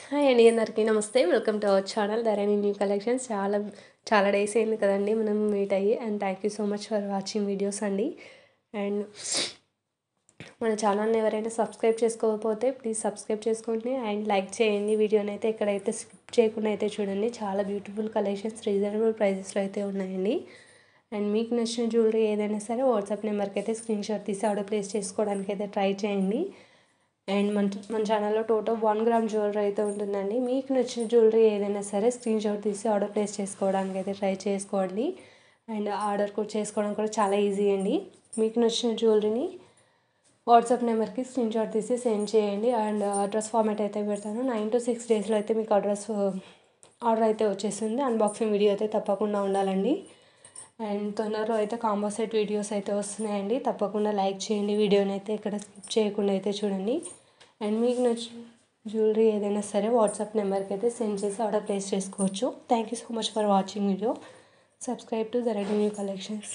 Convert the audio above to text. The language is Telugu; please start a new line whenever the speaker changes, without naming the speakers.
హాయ్ అండి అందరికీ నమస్తే. Welcome to our channel Dharani new collections. చాలా డేస్ అయింది కదండి మనం మీట్ అయ్యి. And thank you so much for watching videos అండి. అండ్ మన ఛానల్ని ఎవరైనా సబ్స్క్రైబ్ చేసుకోకపోతే ప్లీజ్ సబ్స్క్రైబ్ చేసుకోండి అండ్ లైక్ చేయండి. వీడియోని అయితే ఎక్కడైతే స్కిప్ చేయకుండా అయితే చూడండి. చాలా బ్యూటిఫుల్ కలెక్షన్స్ రీజనబుల్ ప్రైజెస్లో అయితే ఉన్నాయండి. అండ్ మీకు నచ్చిన జ్యువెలరీ ఏదైనా సరే వాట్సాప్ నెంబర్కి అయితే స్క్రీన్ షాట్ తీసి ఆర్డర్ ప్లేస్ చేసుకోవడానికి అయితే ట్రై చేయండి. అండ్ మన ఛానల్లో టోటల్ 1 గ్రామ్ జ్యువెలరీ అయితే ఉంటుందండి. మీకు నచ్చిన జ్యువెలరీ ఏదైనా సరే స్క్రీన్ షాట్ తీసి ఆర్డర్ ప్లేస్ చేసుకోవడానికి అయితే ట్రై చేసుకోండి. అండ్ ఆర్డర్ కూడా చేసుకోవడం కూడా చాలా ఈజీ అండి. మీకు నచ్చిన జ్యువెలరీని వాట్సాప్ నెంబర్కి స్క్రీన్ షాట్ తీసి సెండ్ చేయండి. అండ్ అడ్రస్ ఫార్మాట్ అయితే పెడతాను. 9 to 6 డేస్లో అయితే మీకు ఆర్డర్ అయితే వచ్చేస్తుంది. అన్బాక్సింగ్ వీడియో అయితే తప్పకుండా ఉండాలండి. అండ్ తొందరలో అయితే కాంబో సెట్ వీడియోస్ అయితే వస్తున్నాయండి. తప్పకుండా లైక్ చేయండి. వీడియోని అయితే ఎక్కడ స్కిప్ చేయకుండా అయితే చూడండి. అండ్ మీకు నచ్చిన జ్యువెలరీ ఏదైనా సరే వాట్సాప్ నెంబర్కి అయితే సెండ్ చేసి ఆర్డర్ ప్లేస్ చేసుకోవచ్చు. Thank you so much for watching video. Subscribe to Dharani new collections.